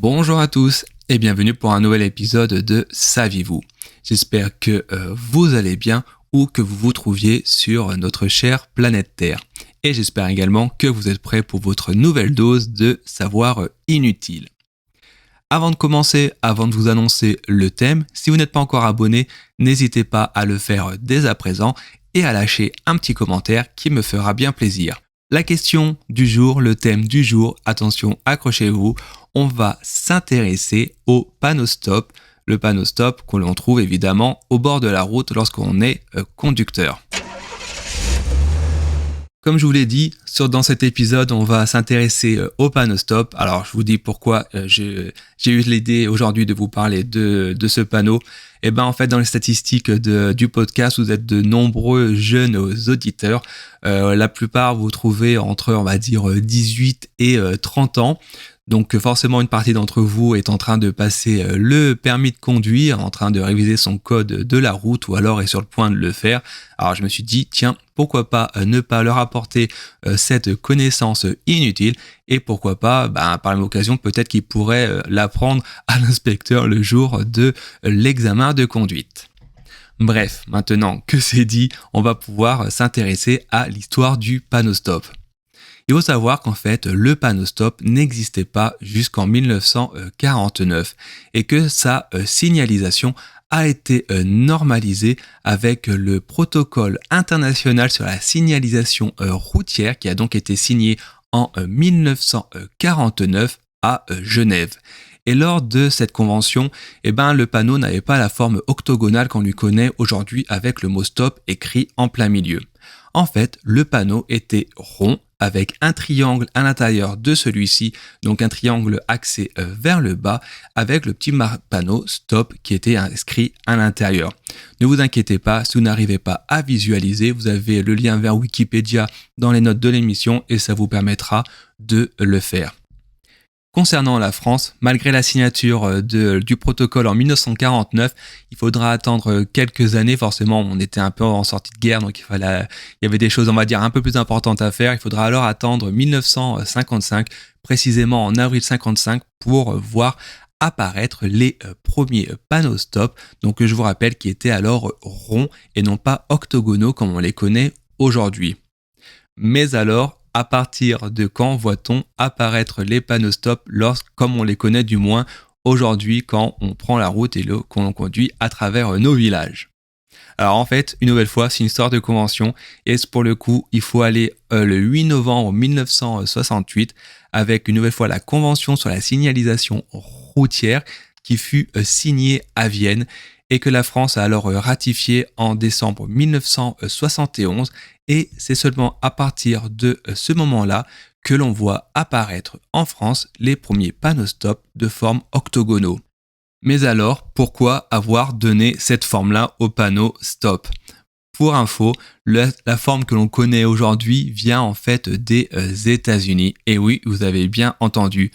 Bonjour à tous et bienvenue pour un nouvel épisode de Saviez-vous. J'espère que vous allez bien ou que vous vous trouviez sur notre chère planète Terre. Et j'espère également que vous êtes prêts pour votre nouvelle dose de savoir inutile. Avant de commencer, avant de vous annoncer le thème, si vous n'êtes pas encore abonné, n'hésitez pas à le faire dès à présent et à lâcher un petit commentaire qui me fera bien plaisir. La question du jour, le thème du jour, attention, accrochez-vous, on va s'intéresser au panneau stop. Le panneau stop que l'on trouve évidemment au bord de la route lorsqu'on est conducteur. Comme je vous l'ai dit, dans cet épisode, on va s'intéresser au panneau stop. Alors, je vous dis pourquoi j'ai eu l'idée aujourd'hui de vous parler de ce panneau. Et ben en fait, dans les statistiques du podcast, vous êtes de nombreux jeunes auditeurs. La plupart, vous trouvez entre, on va dire, 18 et 30 ans. Donc forcément, une partie d'entre vous est en train de passer le permis de conduire, en train de réviser son code de la route ou alors est sur le point de le faire. Alors je me suis dit, tiens, pourquoi pas ne pas leur apporter cette connaissance inutile et pourquoi pas, par la même occasion, peut-être qu'ils pourraient l'apprendre à l'inspecteur le jour de l'examen de conduite. Bref, maintenant que c'est dit, on va pouvoir s'intéresser à l'histoire du panneau stop. Il faut savoir qu'en fait, le panneau stop n'existait pas jusqu'en 1949 et que sa signalisation a été normalisée avec le protocole international sur la signalisation routière qui a donc été signé en 1949 à Genève. Et lors de cette convention, le panneau n'avait pas la forme octogonale qu'on lui connaît aujourd'hui avec le mot stop écrit en plein milieu. En fait, le panneau était rond avec un triangle à l'intérieur de celui-ci, donc un triangle axé vers le bas avec le petit panneau stop qui était inscrit à l'intérieur. Ne vous inquiétez pas, si vous n'arrivez pas à visualiser, vous avez le lien vers Wikipédia dans les notes de l'émission et ça vous permettra de le faire. Concernant la France, malgré la signature du protocole en 1949, il faudra attendre quelques années. Forcément, on était un peu en sortie de guerre, donc il y avait des choses, on va dire, un peu plus importantes à faire. Il faudra alors attendre 1955, précisément en avril 55, pour voir apparaître les premiers panneaux stop. Donc, je vous rappelle qu'ils étaient alors ronds et non pas octogonaux comme on les connaît aujourd'hui. Mais alors, à partir de quand voit-on apparaître les panneaux stop comme on les connaît du moins aujourd'hui quand on prend la route et qu'on conduit à travers nos villages? Alors en fait, une nouvelle fois, c'est une histoire de convention et pour le coup, il faut aller le 8 novembre 1968 avec une nouvelle fois la convention sur la signalisation routière qui fut signée à Vienne et que la France a alors ratifié en décembre 1971 et c'est seulement à partir de ce moment-là que l'on voit apparaître en France les premiers panneaux stop de forme octogonaux. Mais alors, pourquoi avoir donné cette forme-là au panneau stop ? Pour info, la forme que l'on connaît aujourd'hui vient en fait des États-Unis. Et oui, vous avez bien entendu.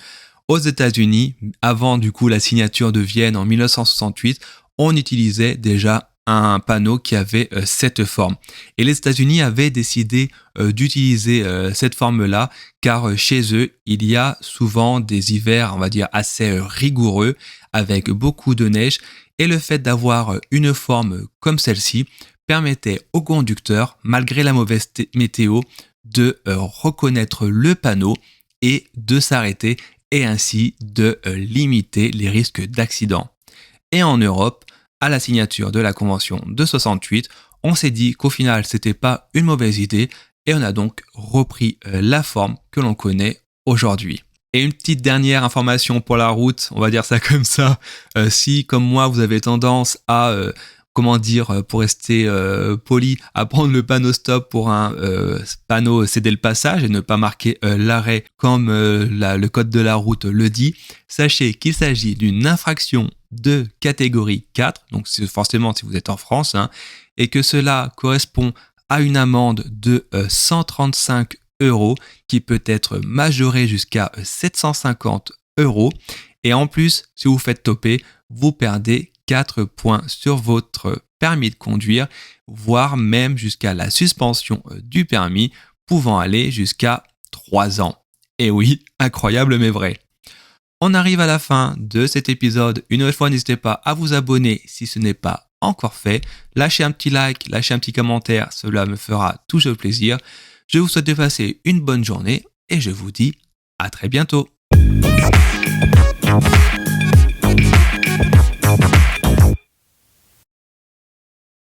Aux États-Unis, avant du coup la signature de Vienne en 1968, on utilisait déjà un panneau qui avait cette forme. Et les États-Unis avaient décidé d'utiliser cette forme-là car chez eux, il y a souvent des hivers, on va dire, assez rigoureux avec beaucoup de neige et le fait d'avoir une forme comme celle-ci permettait aux conducteurs, malgré la mauvaise météo, de reconnaître le panneau et de s'arrêter et ainsi de limiter les risques d'accident. Et en Europe, à la signature de la convention de 68, on s'est dit qu'au final, c'était pas une mauvaise idée et on a donc repris la forme que l'on connaît aujourd'hui. Et une petite dernière information pour la route, on va dire ça comme ça, si comme moi vous avez tendance à pour rester poli, à prendre le panneau stop pour un panneau céder le passage et ne pas marquer l'arrêt comme le code de la route le dit, sachez qu'il s'agit d'une infraction de catégorie 4, donc c'est forcément si vous êtes en France, et que cela correspond à une amende de 135 € qui peut être majorée jusqu'à 750 €. Et en plus, si vous faites toper, vous perdez 4 points sur votre permis de conduire, voire même jusqu'à la suspension du permis, pouvant aller jusqu'à 3 ans. Et oui, incroyable mais vrai. On arrive à la fin de cet épisode. Une nouvelle fois, n'hésitez pas à vous abonner si ce n'est pas encore fait. Lâchez un petit like, lâchez un petit commentaire, cela me fera toujours plaisir. Je vous souhaite de passer une bonne journée et je vous dis à très bientôt.